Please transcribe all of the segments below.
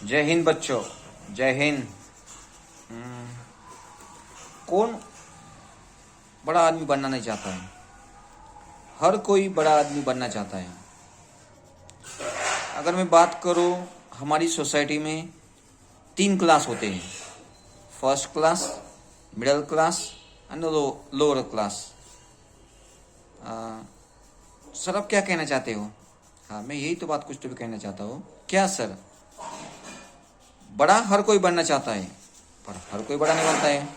जय हिंद बच्चों, जय हिंद। कौन बड़ा आदमी बनना नहीं चाहता है? हर कोई बड़ा आदमी बनना चाहता है। अगर मैं बात करूं, हमारी सोसाइटी में 3 क्लास होते हैं। First class, middle class and lower class. Sir आप क्या कहना चाहते हो? हाँ, मैं यही तो बात कुछ तो भी कहना चाहता हूँ। क्या सर? बड़ा हर कोई बनना चाहता है, पर हर कोई बड़ा नहीं बनता है।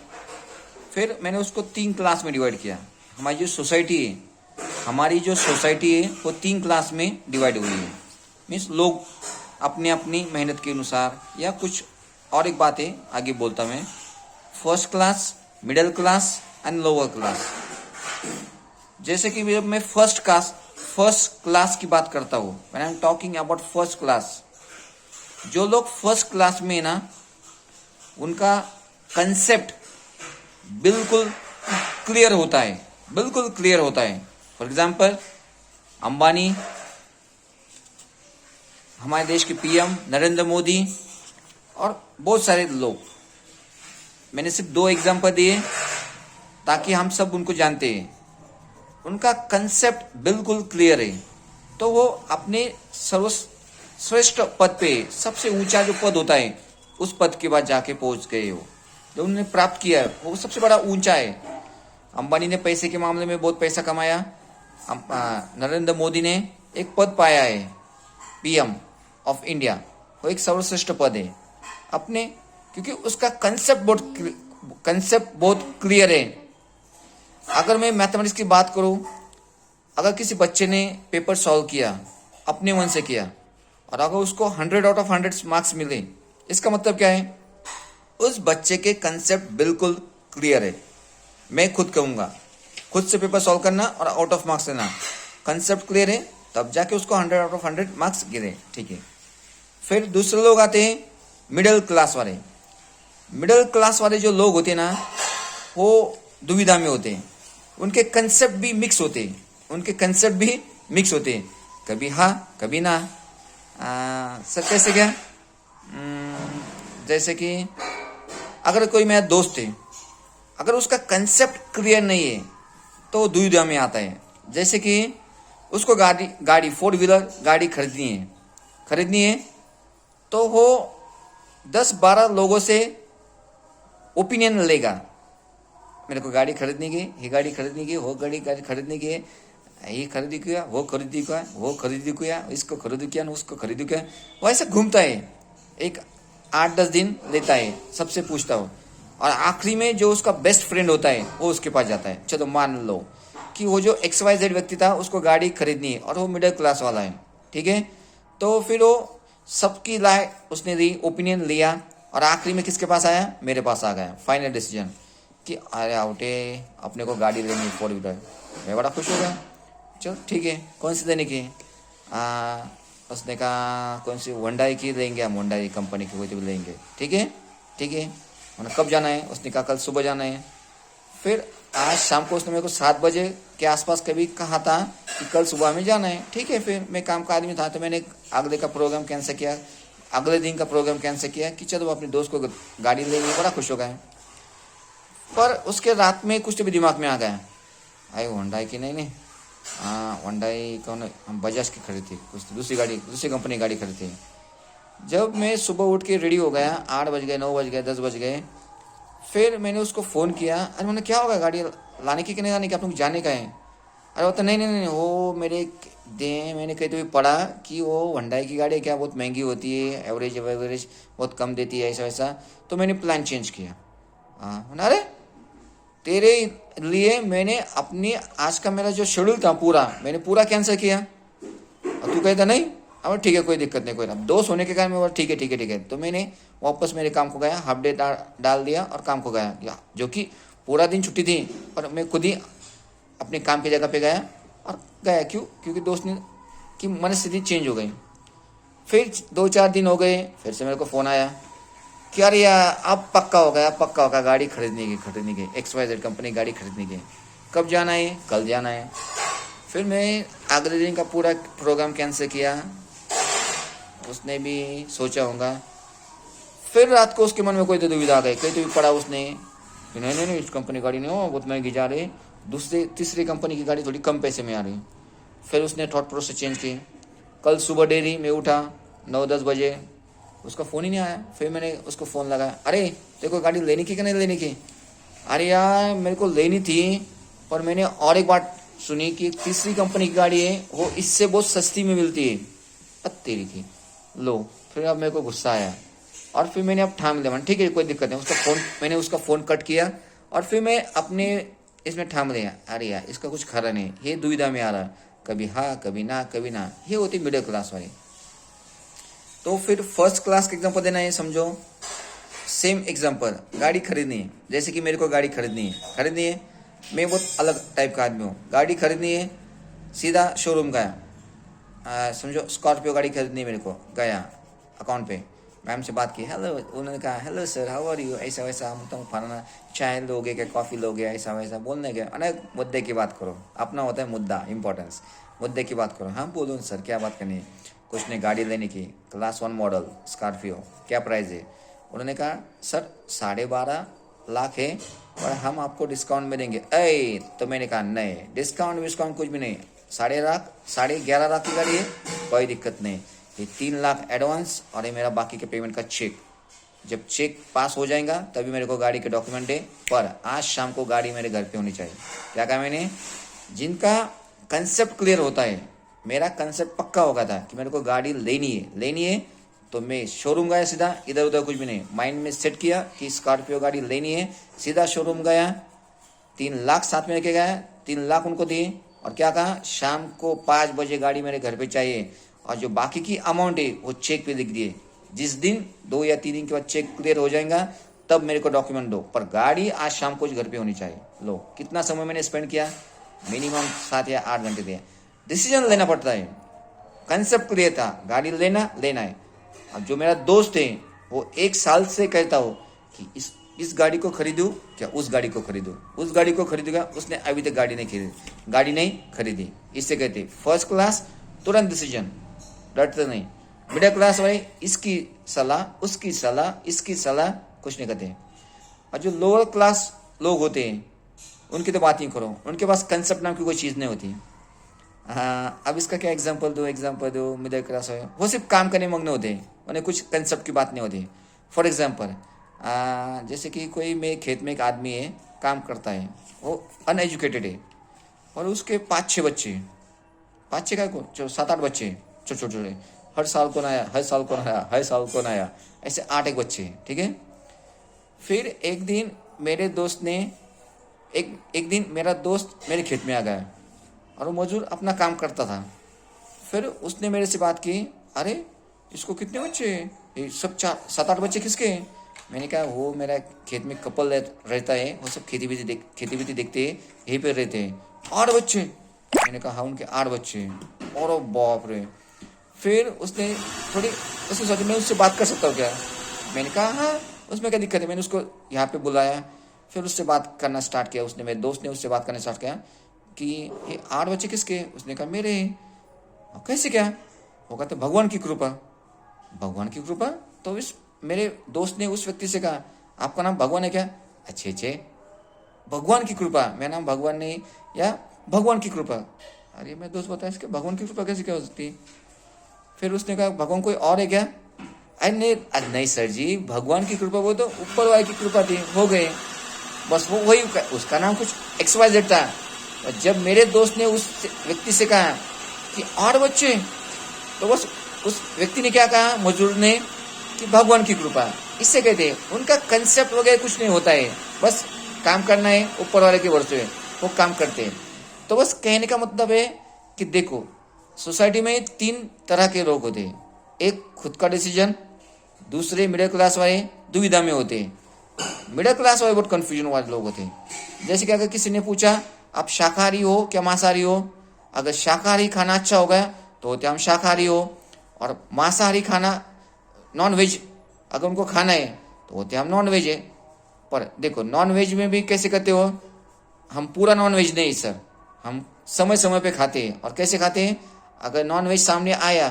फिर मैंने उसको 3 क्लास में डिवाइड किया। हमारी जो सोसाइटी है वो 3 क्लास में डिवाइड हुई है। मीन्स लोग अपनी अपनी मेहनत के अनुसार, या कुछ और एक बात है आगे बोलता मैं। First class, middle class and lower class. जैसे कि जब मैं फर्स्ट क्लास की बात करता हूँ, when I am talking about first class, जो लोग फर्स्ट क्लास में ना, उनका कंसेप्ट बिल्कुल क्लियर होता है, बिल्कुल क्लियर होता है। फॉर एग्जाम्पल, अंबानी, हमारे देश के पीएम नरेंद्र मोदी और बहुत सारे लोग। मैंने सिर्फ 2 एग्जाम्पल दिए ताकि हम सब उनको जानते हैं। उनका कंसेप्ट बिल्कुल क्लियर है, तो वो अपने सर्वश्रेष्ठ पद पे, सबसे ऊंचा जो पद होता है, उस पद के बाद जाके पहुंच गए हो। जो उन्होंने प्राप्त किया है वो सबसे बड़ा ऊंचा है। अंबानी ने पैसे के मामले में बहुत पैसा कमाया। नरेंद्र मोदी ने एक पद पाया है, पीएम ऑफ इंडिया। वो एक सर्वश्रेष्ठ पद है अपने, क्योंकि उसका कंसेप्ट बहुत क्लियर है। अगर मैं मैथमेटिक्स की बात करूं, अगर किसी बच्चे ने पेपर सॉल्व किया, अपने मन से किया, और अगर उसको 100 आउट ऑफ 100 मार्क्स मिले, इसका मतलब क्या है? उस बच्चे के कंसेप्ट बिल्कुल क्लियर है। मैं खुद कहूंगा, खुद से पेपर सॉल्व करना और आउट ऑफ मार्क्स लेना, कंसेप्ट क्लियर है, तब जाके उसको 100 आउट ऑफ 100 मार्क्स गिरे। ठीक है। फिर दूसरे लोग आते हैं मिडिल क्लास वाले। मिडिल क्लास वाले जो लोग होते हैं ना, वो दुविधा में होते हैं। उनके कंसेप्ट भी मिक्स होते हैं, कभी हाँ कभी ना। सर कैसे क्या? जैसे कि अगर कोई मेरा दोस्त है, अगर उसका कंसेप्ट क्लियर नहीं है तो दुविधा में आता है। जैसे कि उसको गाड़ी 4 व्हीलर गाड़ी खरीदनी है, तो वो 10-12 लोगों से ओपिनियन लेगा। मेरे को गाड़ी खरीदने की, ये गाड़ी खरीदने की, वो गाड़ी खरीदने की, ये खरीदी किया, वो खरीदी किया, इसको खरीदी किया, उसको खरीदी किया। वो ऐसे घूमता है, एक 8-10 दिन लेता है, सबसे पूछता हो, और आखिरी में जो उसका बेस्ट फ्रेंड होता है वो उसके पास जाता है। चलो मान लो कि वो जो XYZ व्यक्ति था, उसको गाड़ी खरीदनी है और वो मिडिल क्लास वाला है। ठीक है। तो फिर वो सबकी राय उसने दी, ओपिनियन लिया, और आखिरी में किसके पास आया? मेरे पास आ गया। फाइनल डिसीजन कि अरे आउटे, अपने को गाड़ी लेनी 4 व्हीलर। मैं बड़ा खुश हो गया। चलो ठीक है, कौन सी देने की? उसने कहा कौन सी, होंडाई की लेंगे हम, होंडाई कंपनी की कोई तो लेंगे। ठीक है। मैंने कब जाना है? उसने कहा कल सुबह जाना है। फिर आज शाम को उसने मेरे को 7 बजे के आसपास कभी कहा था कि कल सुबह में जाना है। ठीक है। फिर मैं काम का आदमी था, तो मैंने अगले दिन का प्रोग्राम कैंसिल किया कि चलो अपने दोस्त को गाड़ी लेंगे। बड़ा खुश हो गए। पर उसके रात में कुछ तो भी दिमाग में आ गया, आई होंडाई की नहीं, होंडाई कौन, हम बजाज की खरीदी, कुछ तो दूसरी कंपनी की गाड़ी खरीदी। जब मैं सुबह उठ के रेडी हो गया, 8 बज गए, 9 बज गए, 10 बज गए, फिर मैंने उसको फ़ोन किया। अरे मैंने, क्या होगा, गाड़ी लाने की कि नहीं लाने की, आप लोग जाने का है? अरे वो तो नहीं, वो मैंने कहीं तो भी पढ़ा कि वो होंडाई की गाड़ी क्या बहुत महंगी होती है, एवरेज बहुत कम देती है, ऐसा वैसा। तो मैंने प्लान चेंज किया। अरे तेरे लिए मैंने अपनी आज का मेरा जो शेड्यूल था मैंने पूरा कैंसिल किया, और तू कहता नहीं। अब ठीक है, कोई दिक्कत नहीं, कोई ना, दोस्त होने के कारण मैं ठीक है। तो मैंने वापस मेरे काम को गया, हाफ डे डाल दिया और काम को गया, जो कि पूरा दिन छुट्टी थी, और मैं खुद ही अपने काम की जगह पे गया और गया। क्योंकि दोस्त ने की मनस्थिति चेंज हो गई। फिर 2-4 दिन हो गए, फिर से मेरे को फ़ोन आया कि अरे यार अब पक्का हो गया गाड़ी खरीदने की XYZ कंपनी गाड़ी खरीदने की। कब जाना है? कल जाना है। फिर मैं अगले दिन का पूरा प्रोग्राम कैंसिल किया। उसने भी सोचा होगा फिर रात को उसके मन में कोई तो दुविधा आ गई, कहीं तो भी पढ़ा उसने कि नहीं इस कंपनी की गाड़ी नहीं हो, बहुत महंगी जा रही, दूसरी तीसरी कंपनी की गाड़ी थोड़ी कम पैसे में आ रही। फिर उसने थॉट प्रोसेस चेंज की। कल सुबह डेरी में उठा 9-10 बजे, उसका फ़ोन ही नहीं आया। फिर मैंने उसको फ़ोन लगाया, अरे तेरे को गाड़ी लेनी की कि नहीं लेनी की? अरे यार मेरे को लेनी थी, पर मैंने और एक बात सुनी कि तीसरी कंपनी की गाड़ी है, वो इससे बहुत सस्ती में मिलती है। तेरी की लो। फिर अब मेरे को गुस्सा आया और फिर मैंने अब ठाम लिया, ठीक है कोई दिक्कत नहीं, मैंने उसका फ़ोन कट किया और फिर मैं अपने इसमें ठाम लिया, अरे यार इसका कुछ खरा नहीं, ये दुविधा में आ रहा, कभी हाँ कभी ना कभी ना। ये होती मिडिल क्लास वाली। तो फिर फर्स्ट क्लास का एग्जाम्पल देना है, समझो। सेम एग्जाम्पल, गाड़ी खरीदनी है, जैसे कि मेरे को गाड़ी खरीदनी है, मैं बहुत अलग टाइप का आदमी हूँ। गाड़ी खरीदनी है, सीधा शोरूम गया, समझो स्कॉर्पियो गाड़ी खरीदनी है मेरे को, गया अकाउंट पे, मैम से बात की, हेलो, उन्होंने कहा hello sir how are you, ऐसा वैसा, हम तो फलाना, चाय लोगे क्या, कॉफ़ी लोगे, ऐसा वैसा बोलने के अनेक मुद्दे की बात करो, अपना होता है मुद्दा, इंपॉर्टेंस, मुद्दे की बात करो। हाँ बोलो सर क्या बात करनी है? कुछ ने गाड़ी लेने की, क्लास 1 मॉडल स्कॉर्पियो, क्या प्राइस है? उन्होंने कहा सर 12.5 लाख है और हम आपको डिस्काउंट में देंगे। तो मैंने कहा नहीं, डिस्काउंट कुछ भी नहीं, 11.5 लाख की गाड़ी है, कोई दिक्कत नहीं, ये 3 लाख एडवांस और ये मेरा बाकी के पेमेंट का चेक, जब चेक पास हो जाएगा तभी मेरे को गाड़ी के डॉक्यूमेंट दे, पर आज शाम को गाड़ी मेरे घर पे होनी चाहिए। क्या कहा मैंने? जिनका कंसेप्ट क्लियर होता है, मेरा कंसेप्ट पक्का होगा था कि मेरे को गाड़ी लेनी है, तो मैं शोरूम गया सीधा, इधर उधर कुछ भी नहीं, माइंड में सेट किया कि स्कॉर्पियो गाड़ी लेनी है, सीधा शोरूम गया, 3 लाख साथ में लेके गया, 3 लाख उनको दिए और क्या कहा, शाम को 5 बजे गाड़ी मेरे घर पे चाहिए और जो बाकी की अमाउंट है वो चेक पे लिख दिए। जिस दिन 2 या 3 दिन के बाद चेक क्लियर हो जाएगा तब मेरे को डॉक्यूमेंट दो, पर गाड़ी आज शाम को घर पे होनी चाहिए। लो, कितना समय मैंने स्पेंड किया? मिनिमम 7 या 8 घंटे दिए। डिसीजन लेना पड़ता है, कंसेप्ट क्लियर था, गाड़ी लेना है। अब जो मेरा दोस्त है वो 1 साल से कहता हो कि इस गाड़ी को खरीदूं क्या, उस गाड़ी को खरीदूंगा, उसने अभी तक गाड़ी नहीं खरीदी। इससे कहते फर्स्ट क्लास, तुरंत डिसीजन, डरते नहीं। मिडिल क्लास वाले इसकी सलाह उसकी सलाह कुछ नहीं कहते। और जो लोअर क्लास लोग होते हैं उनकी तो बात नहीं करो, उनके पास कंसेप्ट नाम की कोई चीज़ नहीं होती। हाँ, अब इसका क्या एग्जांपल दो। मिडिल क्लास है वो सिर्फ काम करने मग्न होते हैं, उन्हें कुछ कंसेप्ट की बात नहीं होती। फॉर एग्जांपल, जैसे कि कोई मेरे खेत में एक आदमी है, काम करता है, वो अनएजुकेटेड है और उसके 5-6 बच्चे, 5-6 का को 7-8 बच्चे छोटे, हर साल को नया, ऐसे 8 बच्चे, ठीक है। फिर एक दिन मेरे दोस्त ने एक दिन मेरा दोस्त मेरे खेत में आ गया और वो मजदूर अपना काम करता था। फिर उसने मेरे से बात की, अरे इसको कितने बच्चे हैं? ये सब 7-8 बच्चे किसके हैं? मैंने कहा वो मेरा खेत में कपल रहता है, वो सब खेती बीती देखते हैं, यहीं पर रहते हैं। 8 बच्चे? मैंने कहा हाँ उनके 8 बच्चे हैं। और बाप रे। फिर उसने सोचा मैं उससे बात कर सकता हूँ क्या? मैंने कहा हाँ, उसमें क्या दिक्कत है। मैंने उसको यहाँ पे बुलाया, फिर उससे बात करना स्टार्ट किया। मेरे दोस्त ने उससे बात करना स्टार्ट किया कि ये 8 बच्चे किसके? उसने कहा मेरे। कैसे क्या? वो कहते भगवान की कृपा। तो मेरे दोस्त ने उस व्यक्ति से कहा आपका नाम भगवान है क्या? अच्छे, भगवान की कृपा, मेरा नाम भगवान नहीं, या भगवान की कृपा। अरे मेरे दोस्त बताया इसके भगवान की कृपा कैसे क्या हो सकती है? फिर उसने कहा भगवान कोई और है क्या? अरे नहीं सर जी, भगवान की कृपा वो तो ऊपर वाले की कृपा थी, हो गए बस। वो वही, उसका नाम कुछ XYZ था। और जब मेरे दोस्त ने उस व्यक्ति से कहा कि 8 बच्चे, तो बस उस व्यक्ति ने क्या कहा, मजदूर ने, कि भगवान की कृपा। इससे कहते हैं उनका कंसेप्ट वगैरह कुछ नहीं होता है, बस काम करना है, ऊपर वाले के भरोसे वो काम करते हैं। तो बस कहने का मतलब है कि देखो, सोसाइटी में 3 तरह के लोग होते हैं। एक खुद का डिसीजन, दूसरे मिडिल क्लास वाले दुविधा में होते हैं। मिडिल क्लास वाले बहुत कंफ्यूजन वाले लोग होते हैं। जैसे कि अगर किसी ने पूछा आप शाकाहारी हो क्या मांसाहारी हो, अगर शाकाहारी खाना अच्छा होगा तो होते हम शाकाहारी हो, और मांसाहारी खाना नॉन वेज अगर उनको खाना है तो होते हम नॉन वेज है। पर देखो नॉन वेज में भी कैसे करते हो, हम पूरा नॉन वेज नहीं सर, हम समय पे खाते हैं। और कैसे खाते हैं, अगर नॉन वेज सामने आया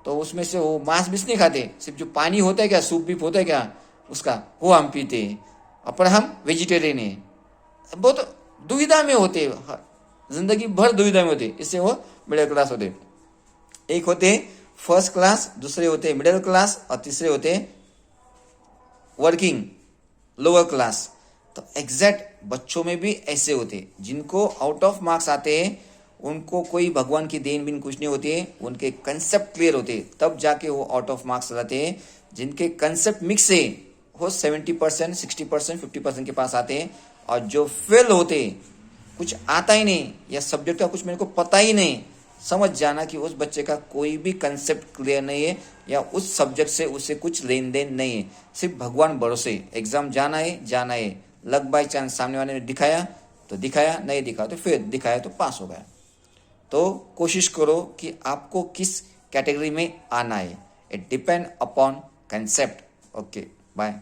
तो उसमें से वो मांस भी नहीं खाते, सिर्फ जो पानी होता है क्या, सूप भी होता है क्या, उसका, वो हम पीते हैं, पर हम वेजिटेरियन हैं। बहुत दुविधा में होते, जिंदगी भर दुविधा में होते, इससे वो मिडिल क्लास होते। एक होते फर्स्ट क्लास, दूसरे होते मिडिल क्लास, और तीसरे होते वर्किंग लोअर क्लास। तो एग्जैक्ट बच्चों में भी ऐसे होते, जिनको आउट ऑफ मार्क्स आते हैं, उनको कोई भगवान की देन बिन कुछ नहीं होती है, उनके कंसेप्ट क्लियर होते तब जाके वो आउट ऑफ मार्क्स लाते हैं। जिनके कंसेप्ट मिक्स है वो 70%, 60%, 50% के पास आते हैं। और जो फेल होते, कुछ आता ही नहीं या सब्जेक्ट का कुछ मेरे को पता ही नहीं, समझ जाना कि उस बच्चे का कोई भी कंसेप्ट क्लियर नहीं है, या उस सब्जेक्ट से उसे कुछ लेन देन नहीं है, सिर्फ भगवान भरोसे एग्जाम जाना है, लक बाय चांस सामने वाले ने दिखाया तो दिखाया, नहीं दिखाया तो फिर दिखाया तो पास हो गया। तो कोशिश करो कि आपको किस कैटेगरी में आना है, it depend upon concept. Okay, bye.